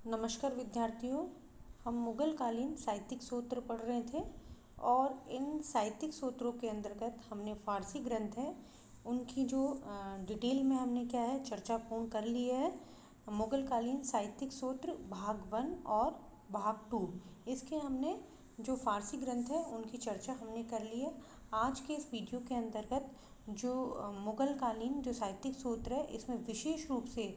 नमस्कार विद्यार्थियों। हम मुगल कालीन साहित्यिक सूत्र पढ़ रहे थे और इन साहित्यिक सूत्रों के अंतर्गत हमने फारसी ग्रंथ है उनकी जो डिटेल में हमने क्या है चर्चा पूर्ण कर ली है। मुगल कालीन साहित्यिक सूत्र भाग 1 और भाग 2 इसके हमने जो फारसी ग्रंथ है उनकी चर्चा हमने कर ली है। आज के इस वीडियो के अंतर्गत जो मुगल कालीन जो साहित्यिक सूत्र है इसमें विशेष रूप से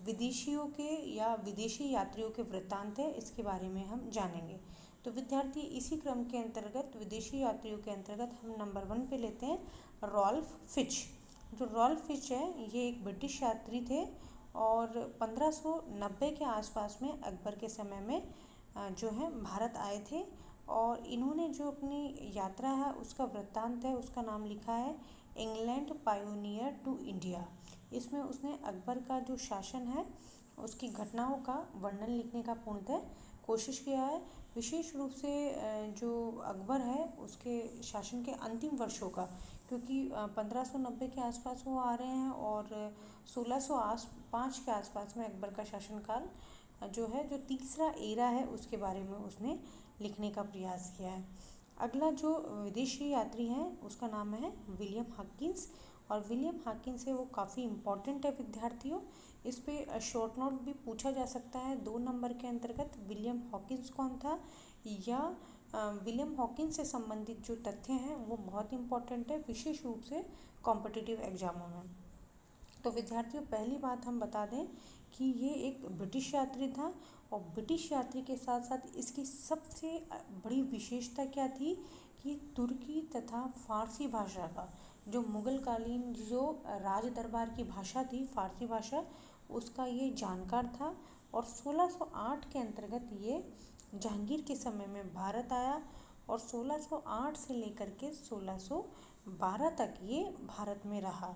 विदेशियों के या विदेशी यात्रियों के वृत्तांत है, इसके बारे में हम जानेंगे। तो विद्यार्थी इसी क्रम के अंतर्गत विदेशी यात्रियों के अंतर्गत हम नंबर 1 पे लेते हैं रॉल्फ फिच। जो रॉल्फ फिच है ये एक ब्रिटिश यात्री थे और 1590 के आसपास में अकबर के समय में जो है भारत आए थे और इन्होंने जो अपनी यात्रा है उसका वृत्तांत है उसका नाम लिखा है इंग्लैंड पायोनियर टू इंडिया। इसमें उसने अकबर का जो शासन है उसकी घटनाओं का वर्णन लिखने का पूर्णतः कोशिश किया है। विशेष रूप से जो अकबर है उसके शासन के अंतिम वर्षों का, क्योंकि 1590 के आसपास वो आ रहे हैं और 1605 के आसपास में अकबर का शासनकाल जो है जो तीसरा एरा है उसके बारे में उसने लिखने का प्रयास किया है। अगला जो विदेशी यात्री हैं उसका नाम है विलियम हॉकिंस और विलियम हॉकिंस है वो काफ़ी इम्पॉर्टेंट है विद्यार्थियों। इस पे शॉर्ट नोट भी पूछा जा सकता है 2 नंबर के अंतर्गत विलियम हॉकिंस कौन था या विलियम हॉकिंस से संबंधित जो तथ्य हैं वो बहुत इम्पॉर्टेंट है विशेष रूप से कॉम्पिटिटिव एग्जामों में। तो विद्यार्थियों पहली बात हम बता दें कि ये एक ब्रिटिश यात्री था और ब्रिटिश यात्री के साथ साथ इसकी सबसे बड़ी विशेषता क्या थी कि तुर्की तथा फारसी भाषा का जो मुगल कालीन जो राज दरबार की भाषा थी फारसी भाषा उसका ये जानकार था। और 1608 के अंतर्गत ये जहांगीर के समय में भारत आया और 1608 से लेकर के 1612 तक ये भारत में रहा।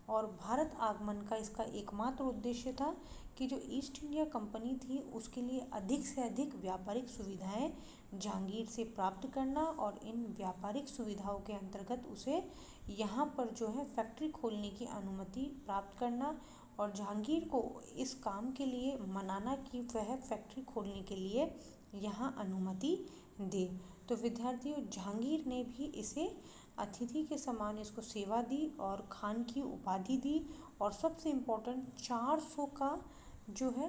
और भारत आगमन का इसका एकमात्र उद्देश्य था कि जो ईस्ट इंडिया कंपनी थी उसके लिए अधिक से अधिक व्यापारिक सुविधाएं जहांगीर से प्राप्त करना और इन व्यापारिक सुविधाओं के अंतर्गत उसे यहाँ पर जो है फैक्ट्री खोलने की अनुमति प्राप्त करना और जहांगीर को इस काम के लिए मनाना कि वह फैक्ट्री खोलने के लिए यहाँ अनुमति दे। तो विद्यार्थियों जहांगीर ने भी इसे अतिथि के समान इसको सेवा दी और खान की उपाधि दी और सबसे इम्पोर्टेंट 400 का जो है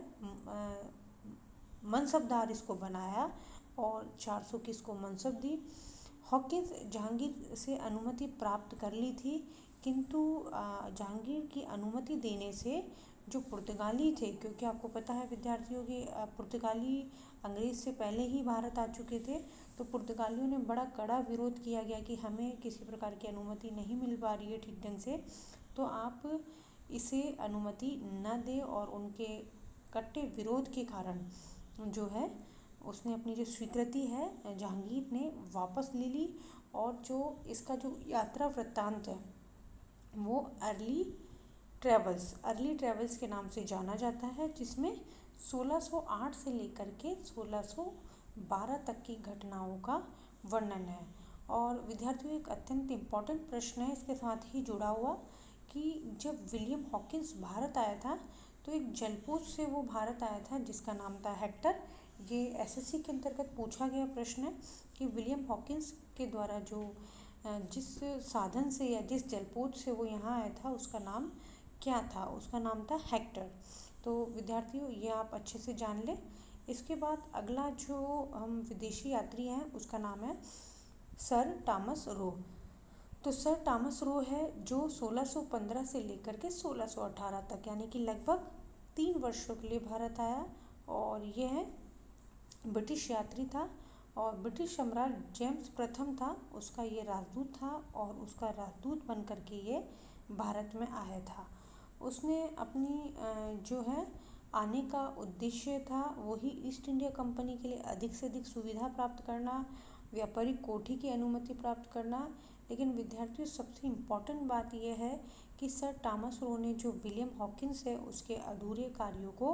मनसबदार इसको बनाया और 400 की इसको मनसब दी। हॉकिंस जहांगीर से अनुमति प्राप्त कर ली थी किंतु जहांगीर की अनुमति देने से जो पुर्तगाली थे, क्योंकि आपको पता है विद्यार्थियों की पुर्तगाली अंग्रेज़ से पहले ही भारत आ चुके थे, तो पुर्तगालियों ने बड़ा कड़ा विरोध किया गया कि हमें किसी प्रकार की अनुमति नहीं मिल पा रही है ठीक ढंग से, तो आप इसे अनुमति न दें। और उनके कट्टे विरोध के कारण जो है उसने अपनी जो स्वीकृति है जहांगीर ने वापस ले ली और जो इसका जो यात्रा वृत्तांत है वो अर्ली ट्रेवल्स के नाम से जाना जाता है, जिसमें 1608 से लेकर के 1612 तक की घटनाओं का वर्णन है। और विद्यार्थियों एक अत्यंत इम्पॉर्टेंट प्रश्न है इसके साथ ही जुड़ा हुआ कि जब विलियम हॉकिंस भारत आया था तो एक जलपोत से वो भारत आया था जिसका नाम था हेक्टर। ये एसएससी के अंतर्गत पूछा गया प्रश्न है कि विलियम हॉकिंस के द्वारा जो जिस साधन से या जिस जलपोत से वो यहाँ आया था उसका नाम क्या था, उसका नाम था हेक्टर। तो विद्यार्थियों ये आप अच्छे से जान लें। इसके बाद अगला जो हम विदेशी यात्री हैं उसका नाम है सर टॉमस रो। तो सर टॉमस रो है जो 1615 से लेकर के 1618 तक यानी कि लगभग 3 वर्षों के लिए भारत आया और यह है ब्रिटिश यात्री था और ब्रिटिश सम्राट जेम्स प्रथम था उसका ये राजदूत था और उसका राजदूत बन कर के ये भारत में आया था। उसने अपनी जो है आने का उद्देश्य था वही ईस्ट इंडिया कंपनी के लिए अधिक से अधिक सुविधा प्राप्त करना, व्यापारिक कोठी की अनुमति प्राप्त करना। लेकिन विद्यार्थियों सबसे इम्पॉर्टेंट बात यह है कि सर टॉमस रो ने जो विलियम हॉकिंस है उसके अधूरे कार्यों को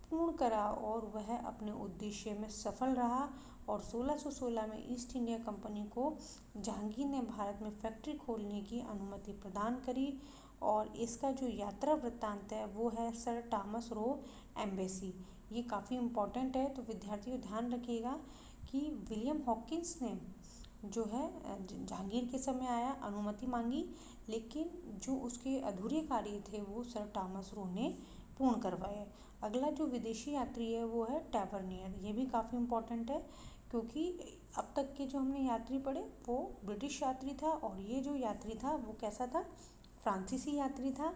पूर्ण करा और वह अपने उद्देश्य में सफल रहा और 1616 में ईस्ट इंडिया कंपनी को जहांगीर ने भारत में फैक्ट्री खोलने की अनुमति प्रदान करी। और इसका जो यात्रा वृत्तांत है वो है सर टॉमस रो एम्बेसी। ये काफ़ी इम्पोर्टेंट है। तो विद्यार्थियों ध्यान रखिएगा कि विलियम हॉकिंस ने जो है जहांगीर के समय आया, अनुमति मांगी, लेकिन जो उसके अधूरे कार्य थे वो सर टॉमस रो ने पूर्ण करवाए। अगला जो विदेशी यात्री है वो है टैवर्नियर। ये भी काफ़ी इम्पोर्टेंट है क्योंकि अब तक के जो हमने यात्री पढ़े वो ब्रिटिश यात्री था और ये जो यात्री था वो कैसा था, फ्रांसीसी यात्री था।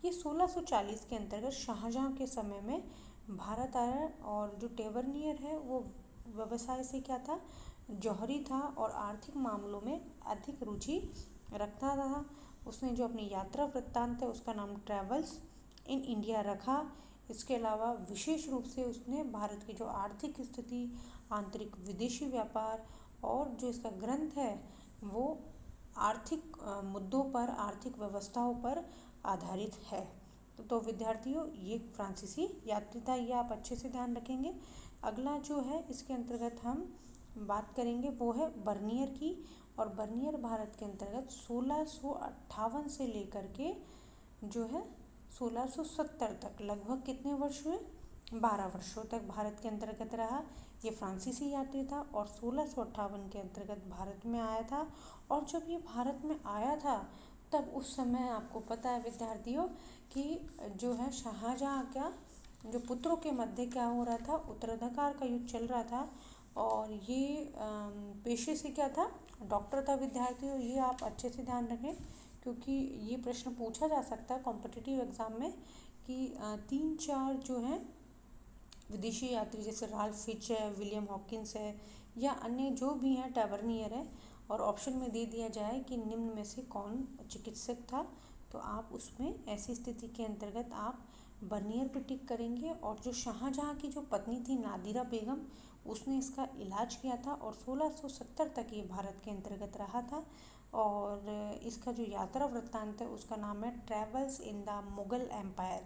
ये 1640 के अंतर्गत शाहजहाँ के समय में भारत आया और जो टैवर्नियर है वो व्यवसाय से क्या था, जौहरी था और आर्थिक मामलों में अधिक रुचि रखता था। उसने जो अपनी यात्रा वृत्तांत है उसका नाम ट्रैवल्स इन इंडिया रखा। इसके अलावा विशेष रूप से उसने भारत की जो आर्थिक स्थिति, आंतरिक विदेशी व्यापार और जो इसका ग्रंथ है वो आर्थिक मुद्दों पर, आर्थिक व्यवस्थाओं पर आधारित है। तो विद्यार्थियों ये फ्रांसीसी यात्री था, ये आप अच्छे से ध्यान रखेंगे। अगला जो है इसके अंतर्गत हम बात करेंगे वो है बर्नियर की। और बर्नियर भारत के अंतर्गत 1658 से लेकर के जो है 1670 तक लगभग कितने वर्ष हुए, 12 वर्षों तक भारत के अंतर्गत रहा। ये फ्रांसीसी यात्री था और 1658 के अंतर्गत भारत में आया था। और जब ये भारत में आया था तब उस समय आपको पता है विद्यार्थियों कि जो है शाहजहाँ का जो पुत्रों के मध्य क्या हो रहा था, उत्तराधिकार का युद्ध चल रहा था। और ये पेशे से क्या था, डॉक्टर था। विद्यार्थियों ये आप अच्छे से ध्यान रखें क्योंकि ये प्रश्न पूछा जा सकता है कॉम्पिटिटिव एग्ज़ाम में कि 3-4 जो हैं विदेशी यात्री जैसे राल्फ फिच है, विलियम हॉकिंस है या अन्य जो भी हैं, टैवर्नियर है, और ऑप्शन में दे दिया जाए कि निम्न में से कौन चिकित्सक था, तो आप उसमें ऐसी स्थिति के अंतर्गत आप बर्नियर पे टिक करेंगे। और जो शाहजहाँ की जो पत्नी थी नादिरा बेगम, उसने इसका इलाज किया था और 1670 तक ये भारत के अंतर्गत रहा था। और इसका जो यात्रा वृत्तांत है उसका नाम है travels in the Mughal empire.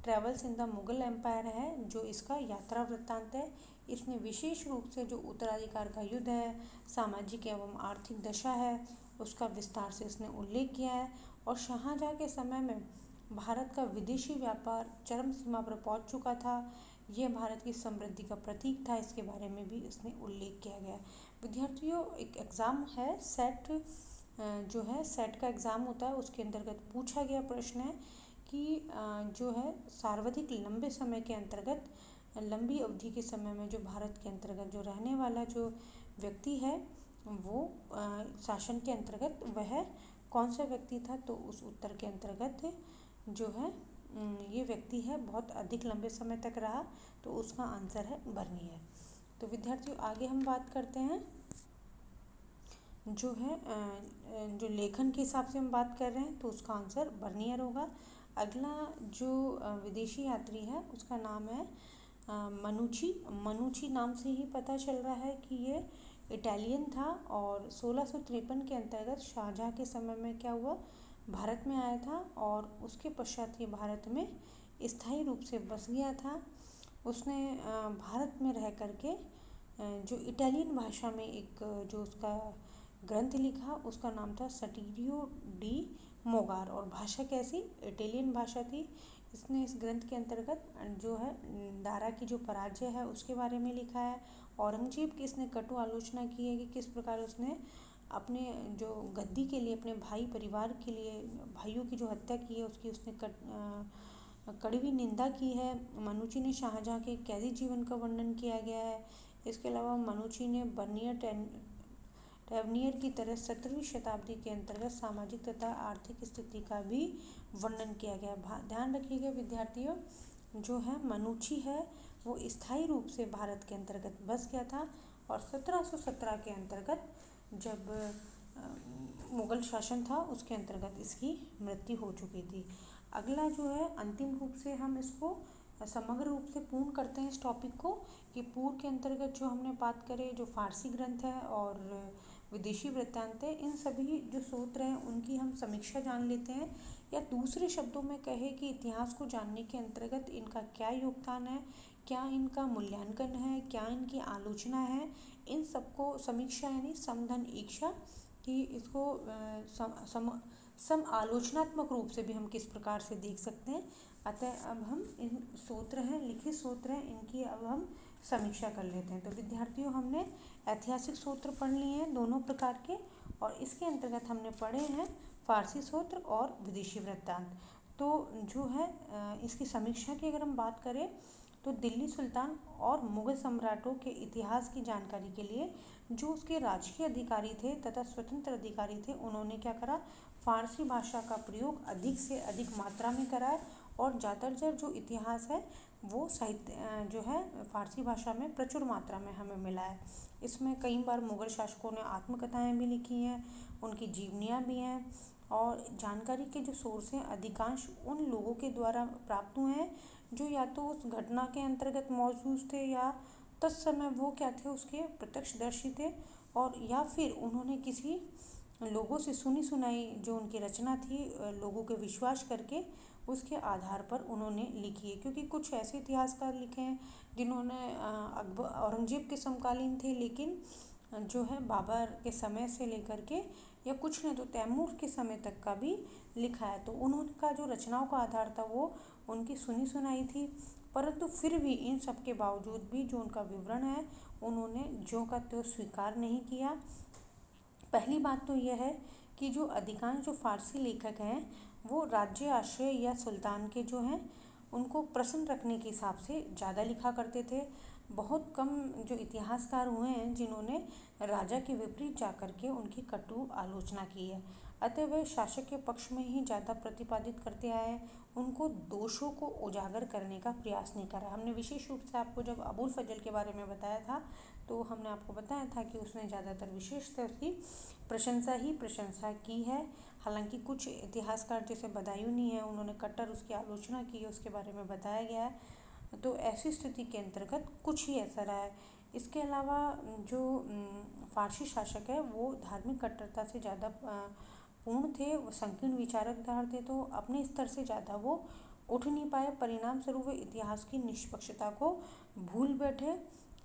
Travels in the Mughal empire है जो इसका यात्रा वृत्तांत है। इसने विशेष रूप से जो उत्तराधिकार का युद्ध है, सामाजिक एवं आर्थिक दशा है, उसका विस्तार से इसने उल्लेख किया है। और शाहजहाँ के समय में भारत का विदेशी व्यापार चरम सीमा पर पहुंच चुका था। यह भारत की समृद्धि का प्रतीक था, इसके बारे में भी इसने उल्लेख किया गया। विद्यार्थियों एक एग्ज़ाम है सेट, जो है सेट का एग्ज़ाम होता है, उसके अंतर्गत पूछा गया प्रश्न है कि जो है सर्वाधिक लंबे समय के अंतर्गत, लंबी अवधि के समय में जो भारत के अंतर्गत जो रहने वाला जो व्यक्ति है वो शासन के अंतर्गत वह कौन सा व्यक्ति था, तो उस उत्तर के अंतर्गत जो है ये व्यक्ति है बहुत अधिक लंबे समय तक रहा, तो उसका आंसर है बर्नियर। तो विद्यार्थियों आगे हम बात करते हैं जो है जो लेखन के हिसाब से हम बात कर रहे हैं तो उसका आंसर बर्नियर होगा। अगला जो विदेशी यात्री है उसका नाम है मनुची। मनुची नाम से ही पता चल रहा है कि ये इटालियन था और 1653 के अंतर्गत शाहजहाँ के समय में क्या हुआ, भारत में आया था और उसके पश्चात ये भारत में स्थायी रूप से बस गया था। उसने भारत में रह करके जो इटालियन भाषा में एक जो उसका ग्रंथ लिखा उसका नाम था सटीरियो डी मोगार, और भाषा कैसी, इटालियन भाषा थी। इसने इस ग्रंथ के अंतर्गत जो है दारा की जो पराजय है उसके बारे में लिखा है। औरंगजेब की इसने कटु आलोचना की है कि किस प्रकार उसने अपने जो गद्दी के लिए, अपने भाई परिवार के लिए, भाइयों की जो हत्या की है उसकी उसने कड़वी निंदा की है। मनुची ने शाहजहाँ के कैदी जीवन का वर्णन किया गया है। इसके अलावा मनुची ने टैवर्नियर की तरह 17वीं शताब्दी के अंतर्गत सामाजिक तथा आर्थिक स्थिति का भी वर्णन किया गया। ध्यान रखिएगा विद्यार्थियों, जो है मनुची है वो स्थायी रूप से भारत के अंतर्गत बस गया था और 1717 के अंतर्गत जब मुगल शासन था उसके अंतर्गत इसकी मृत्यु हो चुकी थी। अगला जो है अंतिम रूप से हम इसको समग्र रूप से पूर्ण करते हैं इस टॉपिक को कि पूर्व के अंतर्गत जो हमने बात करें, जो फारसी ग्रंथ है और विदेशी वृत्तांत है, इन सभी जो सूत्र हैं उनकी हम समीक्षा जान लेते हैं, या दूसरे शब्दों में कहे कि इतिहास को जानने के अंतर्गत इनका क्या योगदान है, क्या इनका मूल्यांकन है, क्या इनकी आलोचना है, इन सबको समीक्षा यानी समधन ईक्षा कि इसको सम आलोचनात्मक रूप से भी हम किस प्रकार से देख सकते हैं, अतः अब हम इन सूत्र हैं, लिखित सूत्र हैं, इनकी अब हम समीक्षा कर लेते हैं। तो विद्यार्थियों, हमने ऐतिहासिक सूत्र पढ़ लिए हैं दोनों प्रकार के, और इसके अंतर्गत हमने पढ़े हैं फारसी सूत्र और विदेशी वृत्तांत। तो जो है इसकी समीक्षा की अगर हम बात करें तो दिल्ली सुल्तान और मुगल सम्राटों के इतिहास की जानकारी के लिए जो उसके राजकीय अधिकारी थे तथा स्वतंत्र अधिकारी थे, उन्होंने क्या करा, फारसी भाषा का प्रयोग अधिक से अधिक मात्रा में करा है, और ज़्यादातर जो इतिहास है वो साहित्य जो है फारसी भाषा में प्रचुर मात्रा में हमें मिला है। इसमें कई बार मुगल शासकों ने आत्मकथाएं भी लिखी हैं, उनकी जीवनियाँ भी हैं, और जानकारी के जो सोर्स हैं अधिकांश उन लोगों के द्वारा प्राप्त हुए हैं जो या तो उस घटना के अंतर्गत मौजूद थे, या तत्समय वो क्या थे, उसके प्रत्यक्षदर्शी थे, और या फिर उन्होंने किसी लोगों से सुनी सुनाई जो उनकी रचना थी लोगों के विश्वास करके उसके आधार पर उन्होंने लिखी है। क्योंकि कुछ ऐसे इतिहासकार लिखे हैं जिन्होंने अकबर औरंगजेब के समकालीन थे, लेकिन जो है बाबर के समय से लेकर के, या कुछ ने तो तैमूर के समय तक का भी लिखा है। तो उनका जो रचनाओं का आधार था वो उनकी सुनी सुनाई थी, परंतु फिर भी इन सब के बावजूद भी जो उनका विवरण है उन्होंने ज्यों का त्यों स्वीकार नहीं किया। पहली बात तो यह है कि जो अधिकांश जो फारसी लेखक हैं वो राज्य आश्रय या सुल्तान के जो हैं उनको प्रसन्न रखने के हिसाब से ज़्यादा लिखा करते थे। बहुत कम जो इतिहासकार हुए हैं जिन्होंने राजा के विपरीत जाकर के उनकी कटु आलोचना की है। अतः वे शासक के पक्ष में ही ज़्यादा प्रतिपादित करते आए हैं, उनको दोषों को उजागर करने का प्रयास नहीं करा। हमने विशेष रूप से आपको जब अबुल फजल के बारे में बताया था तो हमने आपको बताया था कि उसने ज़्यादातर विशेषतः उसकी प्रशंसा की है। हालांकि कुछ इतिहासकार जैसे बदायूनी है उन्होंने कट्टर उसकी आलोचना की है, उसके बारे में बताया गया है। तो ऐसी स्थिति के अंतर्गत कुछ ही ऐसा रहा है। इसके अलावा जो फारसी शासक है वो धार्मिक कट्टरता से ज़्यादा पूर्ण थे, वो संकीर्ण विचारधार थे, तो अपने स्तर से ज़्यादा वो उठ नहीं पाए। परिणाम स्वरूप वे इतिहास की निष्पक्षता को भूल बैठे।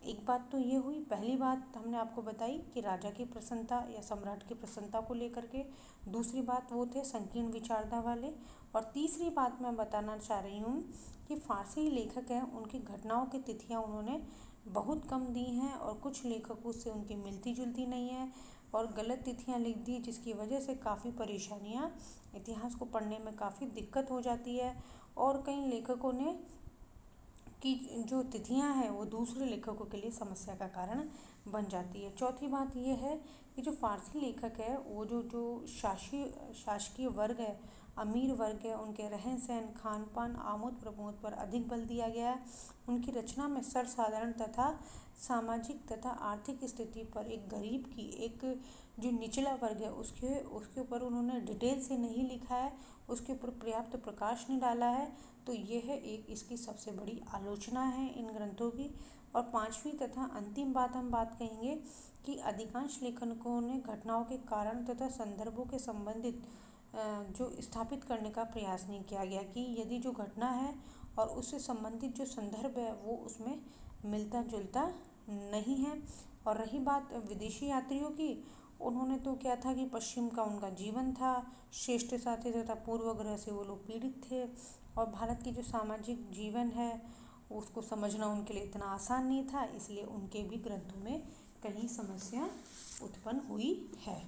एक बात तो ये हुई, पहली बात हमने आपको बताई कि राजा की प्रसन्नता या सम्राट की प्रसन्नता को लेकर के, दूसरी बात वो थे संकीर्ण विचारधारा वाले, और तीसरी बात मैं बताना चाह रही हूँ कि फारसी लेखक हैं उनकी घटनाओं की तिथियाँ उन्होंने बहुत कम दी हैं, और कुछ लेखकों से उनकी मिलती जुलती नहीं है, और गलत तिथियाँ लिख दी, जिसकी वजह से काफ़ी परेशानियाँ, इतिहास को पढ़ने में काफ़ी दिक्कत हो जाती है। और कई लेखकों ने की जो तिथियां हैं वो दूसरे लेखकों के लिए समस्या का कारण बन जाती है। चौथी बात ये है कि जो फारसी लेखक है वो जो शासकीय वर्ग है, अमीर वर्ग है, उनके रहन सहन, खान पान, आमोद प्रमोद पर अधिक बल दिया गया है। उनकी रचना में सर्वसाधारण तथा सामाजिक तथा आर्थिक स्थिति पर एक गरीब की, एक जो निचला वर्ग है उसके ऊपर उन्होंने डिटेल से नहीं लिखा है, उसके ऊपर पर्याप्त प्रकाश नहीं डाला है। तो यह एक इसकी सबसे बड़ी आलोचना है इन ग्रंथों की। और पांचवी तथा अंतिम बात हम बात कहेंगे कि अधिकांश लेखकों ने घटनाओं के कारण तथा संदर्भों के संबंधित जो स्थापित करने का प्रयास नहीं किया गया कि यदि जो घटना है और उससे संबंधित जो संदर्भ है वो उसमें मिलता जुलता नहीं है। और रही बात विदेशी यात्रियों की, उन्होंने तो क्या था कि पश्चिम का उनका जीवन था, श्रेष्ठ साथी तथा पूर्वग्रह से वो लोग पीड़ित थे, और भारत की जो सामाजिक जीवन है उसको समझना उनके लिए इतना आसान नहीं था, इसलिए उनके भी ग्रंथों में कहीं समस्या उत्पन्न हुई है।